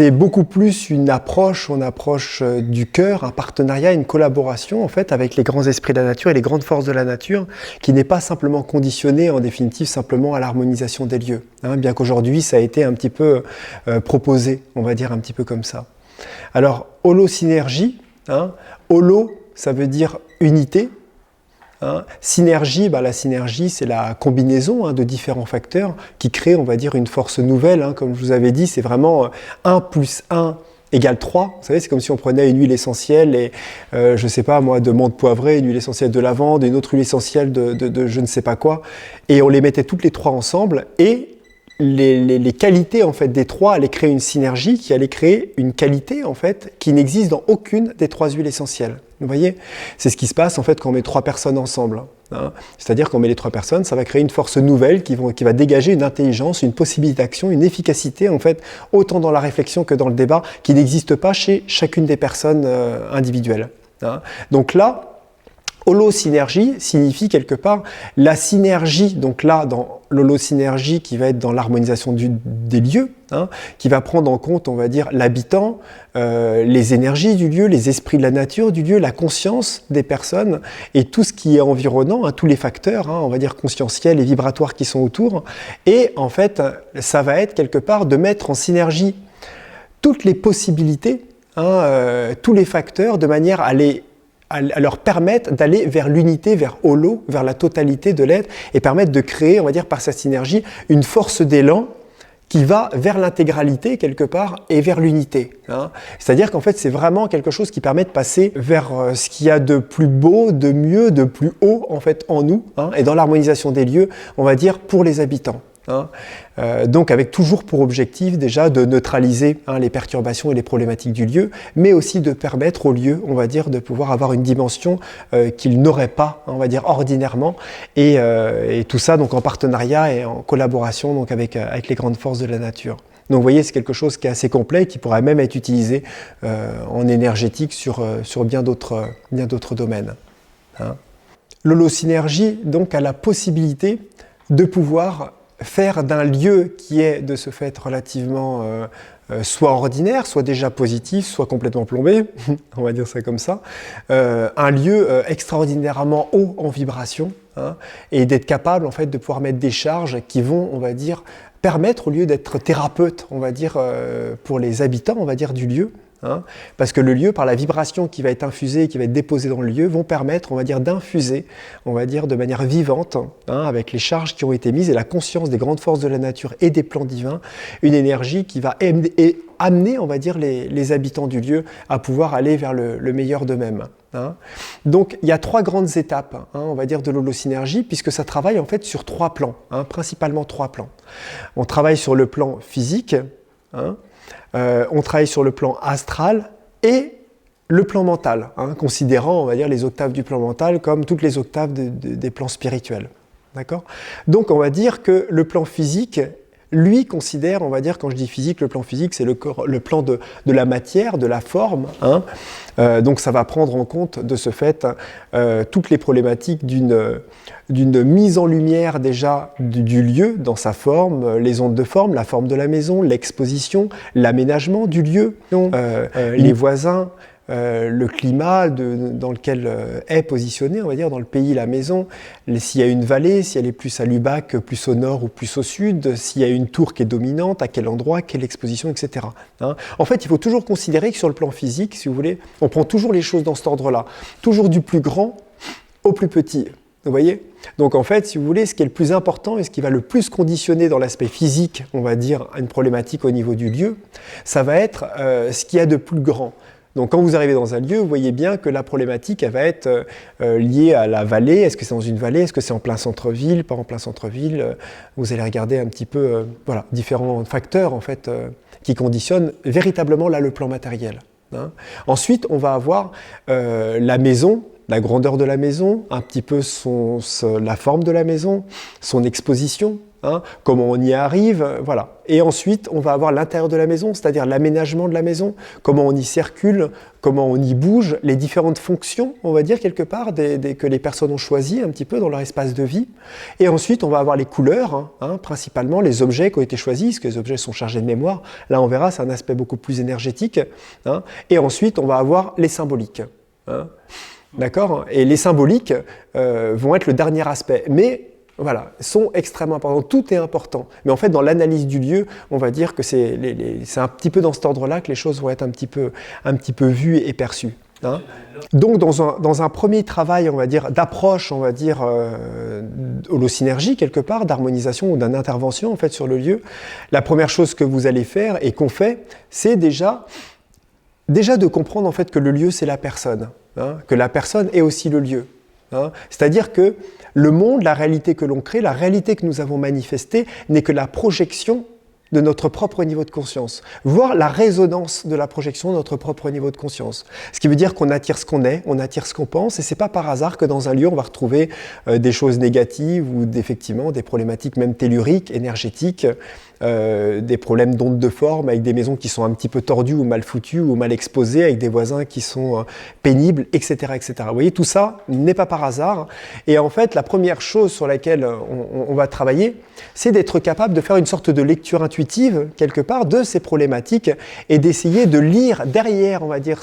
c'est beaucoup plus une approche du cœur, un partenariat, une collaboration en fait avec les grands esprits de la nature et les grandes forces de la nature, qui n'est pas simplement conditionnée en définitive simplement à l'harmonisation des lieux, hein, bien qu'aujourd'hui ça a été un petit peu proposé, on va dire un petit peu comme ça. Alors, holosynergie, hein, holo ça veut dire unité. Hein. Synergie, la synergie, c'est la combinaison de différents facteurs qui créent, on va dire, une force nouvelle. Hein. Comme je vous avais dit, c'est vraiment 1 plus 1 égale 3. Vous savez, c'est comme si on prenait une huile essentielle et, je ne sais pas moi, de menthe poivrée, une huile essentielle de lavande, une autre huile essentielle de je ne sais pas quoi, et on les mettait toutes les trois ensemble, et les qualités en fait, des trois allaient créer une synergie qui allait créer une qualité en fait, qui n'existe dans aucune des trois huiles essentielles. Vous voyez, c'est ce qui se passe en fait quand on met trois personnes ensemble. Hein. C'est-à-dire qu'on met les trois personnes, ça va créer une force nouvelle qui va dégager une intelligence, une possibilité d'action, une efficacité en fait, autant dans la réflexion que dans le débat, qui n'existe pas chez chacune des personnes individuelles. Hein. Donc là, holosynergie signifie quelque part la synergie, donc là dans l'holosynergie qui va être dans l'harmonisation des lieux, hein, qui va prendre en compte, on va dire, l'habitant, les énergies du lieu, les esprits de la nature du lieu, la conscience des personnes et tout ce qui est environnant, hein, tous les facteurs, hein, on va dire conscientiels et vibratoires qui sont autour. Et en fait, ça va être quelque part de mettre en synergie toutes les possibilités, hein, tous les facteurs de manière à leur permettre d'aller vers l'unité, vers holo, vers la totalité de l'être, et permettre de créer, on va dire, par sa synergie, une force d'élan qui va vers l'intégralité, quelque part, et vers l'unité. Hein. C'est-à-dire qu'en fait, c'est vraiment quelque chose qui permet de passer vers ce qu'il y a de plus beau, de mieux, de plus haut, en fait, en nous, hein, et dans l'harmonisation des lieux, on va dire, pour les habitants. Hein. Donc avec toujours pour objectif déjà de neutraliser les perturbations et les problématiques du lieu, mais aussi de permettre au lieu, on va dire, de pouvoir avoir une dimension qu'il n'aurait pas, on va dire, ordinairement, et tout ça donc en partenariat et en collaboration donc avec les grandes forces de la nature. Donc vous voyez, c'est quelque chose qui est assez complet et qui pourrait même être utilisé en énergétique sur bien d'autres domaines. Hein. L'holosynergie donc a la possibilité de pouvoir faire d'un lieu qui est de ce fait relativement soit ordinaire, soit déjà positif, soit complètement plombé, on va dire ça comme ça, un lieu extraordinairement haut en vibration, hein, et d'être capable en fait de pouvoir mettre des charges qui vont, on va dire, permettre au lieu d'être thérapeute, on va dire, pour les habitants, on va dire, du lieu. Hein, parce que le lieu, par la vibration qui va être infusée, qui va être déposée dans le lieu, vont permettre, on va dire, d'infuser, on va dire, de manière vivante, hein, avec les charges qui ont été mises et la conscience des grandes forces de la nature et des plans divins, une énergie qui va amener, on va dire, les habitants du lieu à pouvoir aller vers le meilleur d'eux-mêmes. Hein. Donc, il y a trois grandes étapes, hein, on va dire, de l'holosynergie, puisque ça travaille en fait sur trois plans, hein, principalement trois plans. On travaille sur le plan physique, hein, on travaille sur le plan astral et le plan mental, hein, considérant, on va dire, les octaves du plan mental comme toutes les octaves des plans spirituels. D'accord ? Donc, on va dire que le plan physique, lui, considère, on va dire, quand je dis physique, le plan physique, c'est le plan de la matière, de la forme. Hein. Donc, ça va prendre en compte, de ce fait, toutes les problématiques d'une mise en lumière déjà du lieu dans sa forme, les ondes de forme, la forme de la maison, l'exposition, l'aménagement du lieu, les voisins, le climat dans lequel est positionné, on va dire, dans le pays, la maison, s'il y a une vallée, si elle est plus à Lubac, plus au nord ou plus au sud, s'il y a une tour qui est dominante, à quel endroit, quelle exposition, etc. Hein. En fait, il faut toujours considérer que sur le plan physique, si vous voulez, on prend toujours les choses dans cet ordre-là, toujours du plus grand au plus petit. Vous voyez ? Donc en fait, si vous voulez, ce qui est le plus important et ce qui va le plus conditionner dans l'aspect physique, on va dire, une problématique au niveau du lieu, ça va être ce qu'il y a de plus grand. Donc quand vous arrivez dans un lieu, vous voyez bien que la problématique elle va être liée à la vallée. Est-ce que c'est dans une vallée? Est-ce que c'est en plein centre-ville? Pas en plein centre-ville? Vous allez regarder un petit peu voilà, différents facteurs en fait, qui conditionnent véritablement là, le plan matériel. Hein. Ensuite, on va avoir la maison, la grandeur de la maison, un petit peu la forme de la maison, son exposition. hein, comment on y arrive, voilà. Et ensuite, on va avoir l'intérieur de la maison, c'est-à-dire l'aménagement de la maison, comment on y circule, comment on y bouge, les différentes fonctions, on va dire, quelque part, que les personnes ont choisies un petit peu dans leur espace de vie. Et ensuite, on va avoir les couleurs, hein, principalement, les objets qui ont été choisis, parce que les objets sont chargés de mémoire. Là, on verra, c'est un aspect beaucoup plus énergétique. Hein. Et ensuite, on va avoir les symboliques. Hein. D'accord ? Et les symboliques vont être le dernier aspect. Mais voilà, sont extrêmement importants. Tout est important. Mais en fait, dans l'analyse du lieu, on va dire que c'est un petit peu dans cet ordre-là que les choses vont être un petit peu vues et perçues. Hein. Donc, dans un premier travail, on va dire, d'approche, on va dire, holosynergie, quelque part, d'harmonisation ou d'intervention, en fait, sur le lieu, la première chose que vous allez faire et qu'on fait, c'est déjà de comprendre, en fait, que le lieu, c'est la personne. Hein, que la personne est aussi le lieu. Hein. C'est-à-dire que le monde, la réalité que l'on crée, la réalité que nous avons manifestée, n'est que la projection de notre propre niveau de conscience, voire la résonance de la projection de notre propre niveau de conscience. Ce qui veut dire qu'on attire ce qu'on est, on attire ce qu'on pense, et c'est pas par hasard que dans un lieu, on va retrouver des choses négatives ou effectivement des problématiques même telluriques, énergétiques, des problèmes d'ondes de forme, avec des maisons qui sont un petit peu tordues ou mal foutues ou mal exposées, avec des voisins qui sont pénibles, etc., etc. Vous voyez, tout ça n'est pas par hasard. Et en fait, la première chose sur laquelle on va travailler, c'est d'être capable de faire une sorte de lecture intuitive, quelque part, de ces problématiques et d'essayer de lire derrière, on va dire,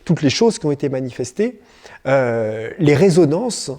toutes les choses qui ont été manifestées, les résonances,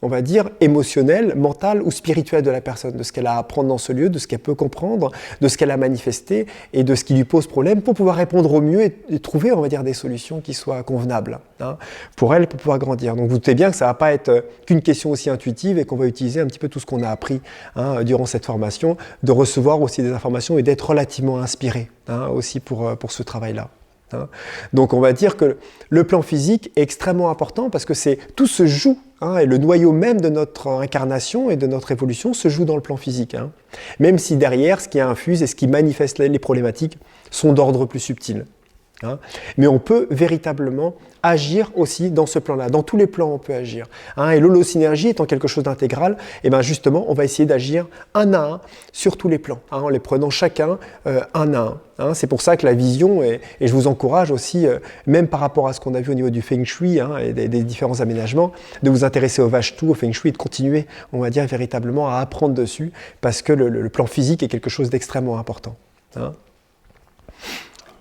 on va dire, émotionnelle, mentale ou spirituelle de la personne, de ce qu'elle a à apprendre dans ce lieu, de ce qu'elle peut comprendre, de ce qu'elle a manifesté et de ce qui lui pose problème pour pouvoir répondre au mieux et trouver, on va dire, des solutions qui soient convenables hein, pour elle, pour pouvoir grandir. Donc vous doutez bien que ça ne va pas être qu'une question aussi intuitive et qu'on va utiliser un petit peu tout ce qu'on a appris hein, durant cette formation, de recevoir aussi des informations et d'être relativement inspiré hein, aussi pour ce travail-là. Hein. Donc on va dire que le plan physique est extrêmement important parce que tout se joue, hein, et le noyau même de notre incarnation et de notre évolution se joue dans le plan physique. Hein. Même si derrière, ce qui infuse et ce qui manifeste les problématiques sont d'ordre plus subtil. Hein. Mais on peut véritablement agir aussi dans ce plan-là. Dans tous les plans, on peut agir. Hein. Et l'holosynergie étant quelque chose d'intégral, et ben justement, on va essayer d'agir un à un sur tous les plans, hein, en les prenant chacun un à un. Hein. C'est pour ça que la vision, et je vous encourage aussi, même par rapport à ce qu'on a vu au niveau du Feng Shui hein, et des différents aménagements, de vous intéresser au Vachtu, au Feng Shui, et de continuer, on va dire, véritablement à apprendre dessus, parce que le plan physique est quelque chose d'extrêmement important. Hein.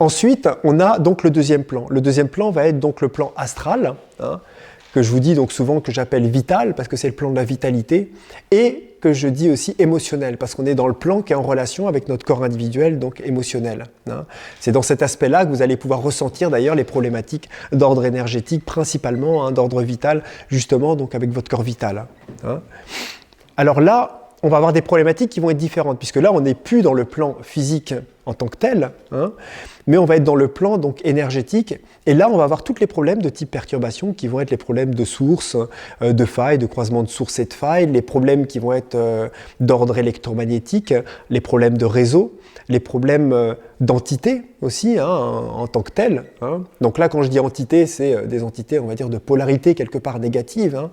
Ensuite, on a donc le deuxième plan. Le deuxième plan va être donc le plan astral, hein, que je vous dis donc souvent que j'appelle vital, parce que c'est le plan de la vitalité, et que je dis aussi émotionnel, parce qu'on est dans le plan qui est en relation avec notre corps individuel, donc émotionnel. Hein. C'est dans cet aspect-là que vous allez pouvoir ressentir d'ailleurs les problématiques d'ordre énergétique, principalement hein, d'ordre vital, justement donc avec votre corps vital. Hein. Alors là, on va avoir des problématiques qui vont être différentes, puisque là, on n'est plus dans le plan physique en tant que tel, hein, mais on va être dans le plan donc, énergétique, et là, on va avoir tous les problèmes de type perturbation qui vont être les problèmes de source, de failles, de croisement de source et de failles, les problèmes qui vont être d'ordre électromagnétique, les problèmes de réseau, les problèmes d'entité aussi, hein, en tant que tel. Hein. Donc là, quand je dis entité, c'est des entités, on va dire, de polarité quelque part négative. Hein.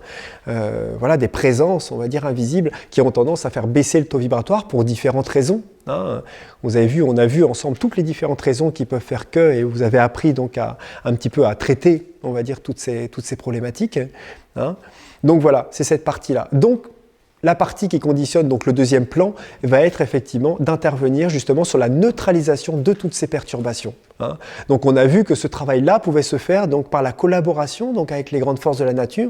Voilà, des présences, on va dire, invisibles, qui ont tendance à faire baisser le taux vibratoire pour différentes raisons. Hein. Vous avez vu, on a vu ensemble toutes les différentes raisons qui peuvent faire que, et vous avez appris donc un petit peu à traiter, on va dire, toutes ces problématiques. Hein. Donc voilà, c'est cette partie-là. Donc, la partie qui conditionne donc le deuxième plan va être effectivement d'intervenir justement sur la neutralisation de toutes ces perturbations. Hein. Donc on a vu que ce travail-là pouvait se faire donc par la collaboration donc avec les grandes forces de la nature,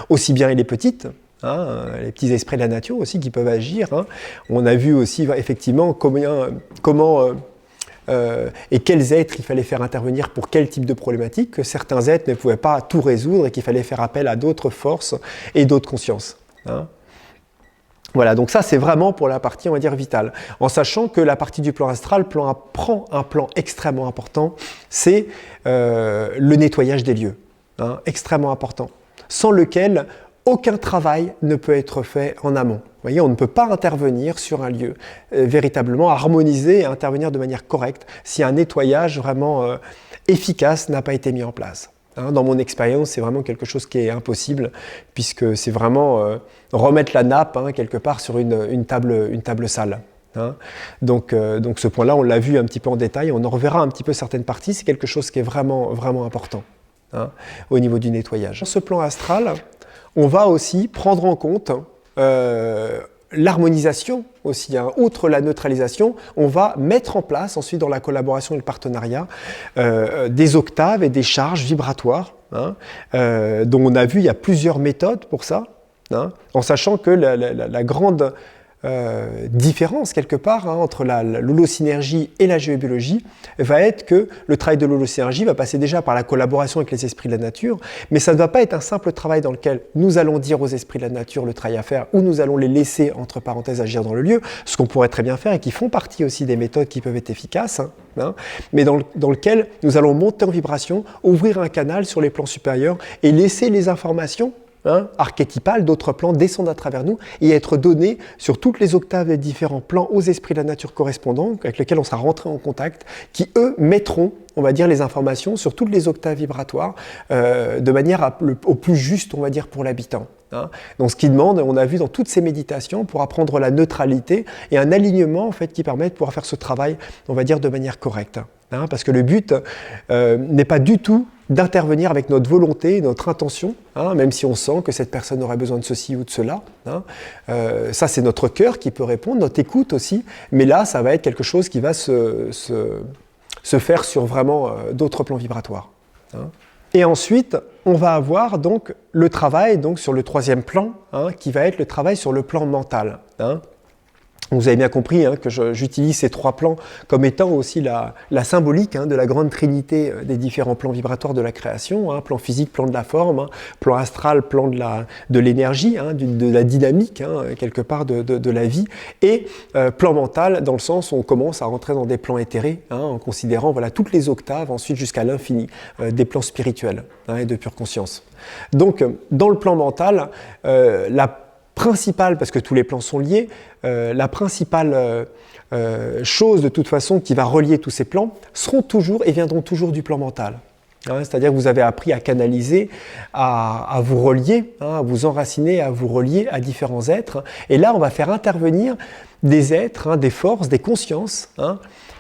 aussi bien et les petites, hein, les petits esprits de la nature aussi qui peuvent agir. Hein. On a vu aussi effectivement comment et quels êtres il fallait faire intervenir pour quel type de problématique, que certains êtres ne pouvaient pas tout résoudre et qu'il fallait faire appel à d'autres forces et d'autres consciences. Hein. Voilà, donc ça c'est vraiment pour la partie, on va dire, vitale. En sachant que la partie du plan astral prend un plan extrêmement important, c'est le nettoyage des lieux, hein, extrêmement important, sans lequel aucun travail ne peut être fait en amont. Vous voyez, on ne peut pas intervenir sur un lieu, véritablement harmoniser et intervenir de manière correcte si un nettoyage vraiment efficace n'a pas été mis en place. Dans mon expérience, c'est vraiment quelque chose qui est impossible, puisque c'est vraiment remettre la nappe quelque part sur une table sale. Donc ce point-là, on l'a vu un petit peu en détail, on en reverra un petit peu certaines parties, c'est quelque chose qui est vraiment, vraiment important au niveau du nettoyage. Dans ce plan astral, on va aussi prendre en compte l'harmonisation aussi. Outre la neutralisation, on va mettre en place ensuite dans la collaboration et le partenariat des octaves et des charges vibratoires, dont on a vu il y a plusieurs méthodes pour ça, en sachant que la grande différence quelque part entre l'holosynergie et la géobiologie va être que le travail de l'holosynergie va passer déjà par la collaboration avec les esprits de la nature, mais ça ne va pas être un simple travail dans lequel nous allons dire aux esprits de la nature le travail à faire ou nous allons les laisser entre parenthèses agir dans le lieu, ce qu'on pourrait très bien faire et qui font partie aussi des méthodes qui peuvent être efficaces, mais dans lequel nous allons monter en vibration, ouvrir un canal sur les plans supérieurs et laisser les informations archétypales d'autres plans descendre à travers nous et être données sur toutes les octaves des différents plans aux esprits de la nature correspondants avec lesquels on sera rentré en contact, qui eux mettront, on va dire, les informations sur toutes les octaves vibratoires de manière au plus juste, on va dire, pour l'habitant. Donc ce qui demande, on a vu dans toutes ces méditations, pour apprendre la neutralité et un alignement en fait, qui permet de pouvoir faire ce travail, on va dire, de manière correcte. Parce que le but n'est pas du tout d'intervenir avec notre volonté, notre intention, même si on sent que cette personne aurait besoin de ceci ou de cela. Ça, c'est notre cœur qui peut répondre, notre écoute aussi, mais là, ça va être quelque chose qui va se faire sur vraiment d'autres plans vibratoires. Et ensuite, on va avoir donc le travail donc, sur le troisième plan, qui va être le travail sur le plan mental. Vous avez bien compris que j'utilise ces trois plans comme étant aussi la symbolique de la grande trinité des différents plans vibratoires de la création, plan physique, plan de la forme, plan astral, plan de l'énergie, de la dynamique quelque part de la vie, et plan mental dans le sens où on commence à rentrer dans des plans éthérés, en considérant voilà, toutes les octaves, ensuite jusqu'à l'infini, des plans spirituels et de pure conscience. Donc dans le plan mental, la principale, parce que tous les plans sont liés, la principale chose de toute façon qui va relier tous ces plans seront toujours et viendront toujours du plan mental. C'est-à-dire que vous avez appris à canaliser, à vous relier, à vous enraciner, à vous relier à différents êtres. Et là, on va faire intervenir des êtres, des forces, des consciences,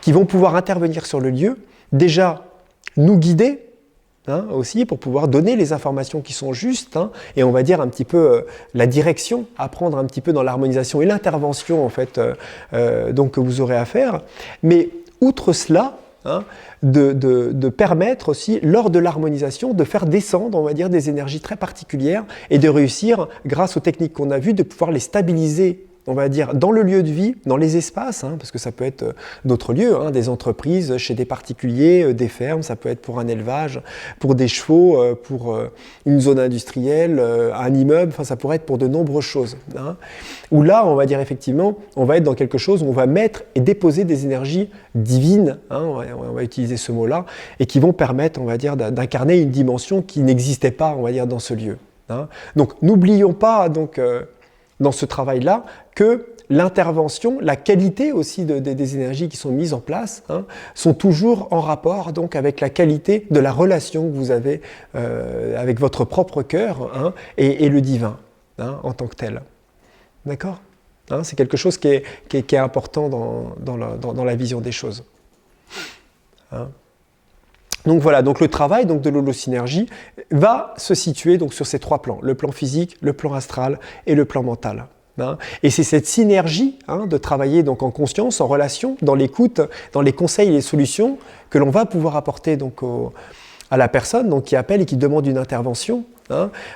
qui vont pouvoir intervenir sur le lieu, déjà nous guider, aussi pour pouvoir donner les informations qui sont justes et on va dire un petit peu la direction à prendre un petit peu dans l'harmonisation et l'intervention en fait donc que vous aurez à faire, mais outre cela de permettre aussi lors de l'harmonisation de faire descendre on va dire des énergies très particulières et de réussir grâce aux techniques qu'on a vues de pouvoir les stabiliser on va dire, dans le lieu de vie, dans les espaces, parce que ça peut être d'autres lieux, des entreprises, chez des particuliers, des fermes, ça peut être pour un élevage, pour des chevaux, pour une zone industrielle, un immeuble, ça pourrait être pour de nombreuses choses. Où là, on va dire effectivement, on va être dans quelque chose où on va mettre et déposer des énergies divines, on va utiliser ce mot-là, et qui vont permettre, on va dire, d'incarner une dimension qui n'existait pas, on va dire, dans ce lieu. Donc, n'oublions pas, donc, dans ce travail-là, que l'intervention, la qualité aussi des énergies qui sont mises en place sont toujours en rapport donc, avec la qualité de la relation que vous avez avec votre propre cœur et le divin en tant que tel. D'accord ? C'est quelque chose qui est important dans la vision des choses. Donc voilà, donc le travail donc, de l'holosynergie va se situer donc, sur ces trois plans, le plan physique, le plan astral et le plan mental. Et c'est cette synergie de travailler donc, en conscience, en relation, dans l'écoute, dans les conseils et les solutions que l'on va pouvoir apporter donc, à la personne donc, qui appelle et qui demande une intervention.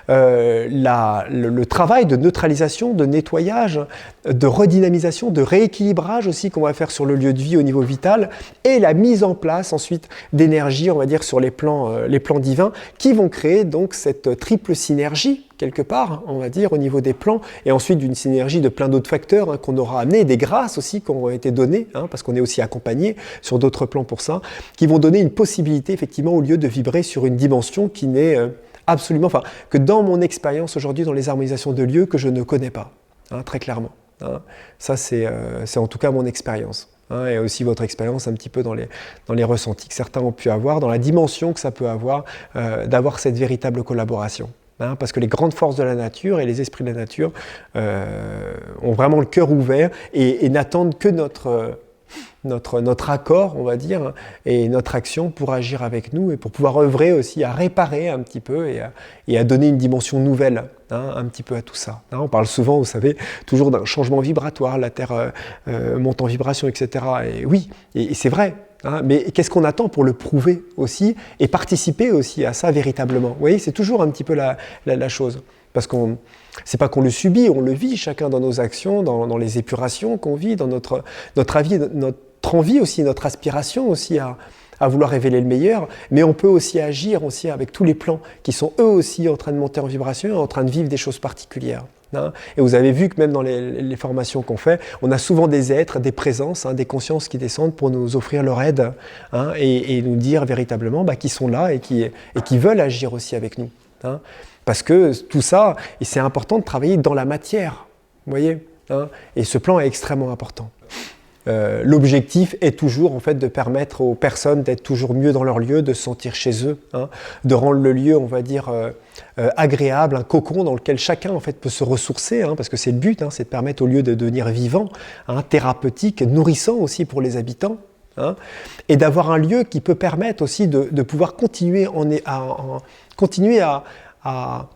Le travail de neutralisation, de nettoyage, de redynamisation, de rééquilibrage aussi qu'on va faire sur le lieu de vie au niveau vital et la mise en place ensuite d'énergie, on va dire, sur les plans divins qui vont créer donc cette triple synergie quelque part, on va dire, au niveau des plans et ensuite d'une synergie de plein d'autres facteurs qu'on aura amenés, des grâces aussi qui ont été données, parce qu'on est aussi accompagné sur d'autres plans pour ça, qui vont donner une possibilité effectivement au lieu de vibrer sur une dimension qui n'est absolument, enfin, que dans mon expérience aujourd'hui dans les harmonisations de lieux que je ne connais pas, très clairement. Ça, c'est en tout cas mon expérience. hein, et aussi votre expérience un petit peu dans les ressentis que certains ont pu avoir, dans la dimension que ça peut avoir d'avoir cette véritable collaboration. Hein, parce que les grandes forces de la nature et les esprits de la nature ont vraiment le cœur ouvert et n'attendent que notre accord, on va dire, et notre action pour agir avec nous et pour pouvoir œuvrer aussi à réparer un petit peu et à donner une dimension nouvelle, hein, un petit peu à tout ça. Hein, on parle souvent, vous savez, toujours d'un changement vibratoire, la Terre monte en vibration, etc. Et oui, et c'est vrai. Hein, mais qu'est-ce qu'on attend pour le prouver aussi et participer aussi à ça véritablement? Vous voyez, c'est toujours un petit peu la chose. Parce qu'on, c'est pas qu'on le subit, on le vit chacun dans nos actions, dans les épurations qu'on vit, dans notre envie aussi, notre aspiration aussi à vouloir révéler le meilleur, mais on peut aussi agir aussi avec tous les plans qui sont eux aussi en train de monter en vibration et en train de vivre des choses particulières. Hein. Et vous avez vu que même dans les formations qu'on fait, on a souvent des êtres, des présences, hein, des consciences qui descendent pour nous offrir leur aide, hein, et nous dire véritablement qu'ils sont là et qui veulent agir aussi avec nous. Hein. Parce que tout ça, et c'est important de travailler dans la matière, vous voyez, hein, et ce plan est extrêmement important. L'objectif est toujours en fait de permettre aux personnes d'être toujours mieux dans leur lieu, de se sentir chez eux, hein, de rendre le lieu, on va dire, agréable, un cocon dans lequel chacun en fait peut se ressourcer, hein, parce que c'est le but, hein, c'est de permettre au lieu de devenir vivant, hein, thérapeutique, nourrissant aussi pour les habitants, hein, et d'avoir un lieu qui peut permettre aussi de pouvoir continuer à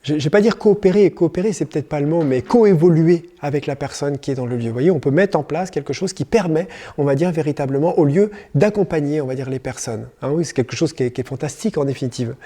je ne vais pas dire coopérer c'est peut-être pas le mot, mais coévoluer avec la personne qui est dans le lieu. Vous voyez, on peut mettre en place quelque chose qui permet, on va dire véritablement, au lieu d'accompagner, on va dire, les personnes. Hein, oui, c'est quelque chose qui est fantastique en définitive.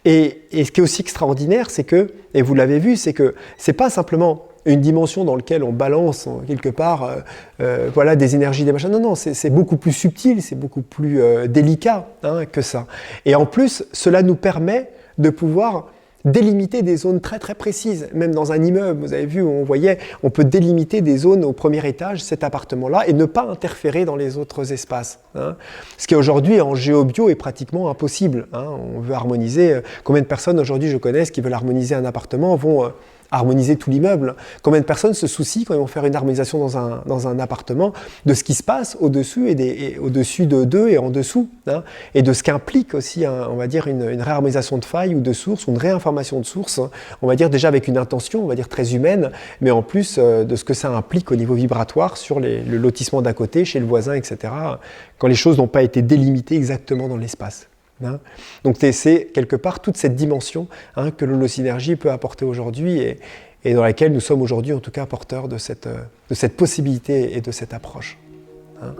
Et ce qui est aussi extraordinaire, c'est que, et vous l'avez vu, c'est que c'est pas simplement une dimension dans laquelle on balance quelque part voilà, des énergies, des machins. Non, c'est beaucoup plus subtil, c'est beaucoup plus délicat, hein, que ça. Et en plus, cela nous permet de pouvoir délimiter des zones très très précises, même dans un immeuble, vous avez vu, on peut délimiter des zones au premier étage, cet appartement-là, et ne pas interférer dans les autres espaces. Hein. Ce qui aujourd'hui en géobio est pratiquement impossible. Hein. On veut harmoniser, combien de personnes aujourd'hui je connais qui veulent harmoniser un appartement vont harmoniser tout l'immeuble. Combien de personnes se soucient quand ils vont faire une harmonisation dans un appartement de ce qui se passe au-dessus et au-dessus d'eux et en dessous, hein, et de ce qu'implique aussi, on va dire, une réharmonisation de failles ou de sources, ou une réinformation de sources, hein, on va dire déjà avec une intention, on va dire très humaine, mais en plus de ce que ça implique au niveau vibratoire sur le lotissement d'à côté, chez le voisin, etc., quand les choses n'ont pas été délimitées exactement dans l'espace. Hein. Donc c'est quelque part toute cette dimension, hein, que l'holosynergie peut apporter aujourd'hui et dans laquelle nous sommes aujourd'hui en tout cas porteurs de cette possibilité et de cette approche. Hein.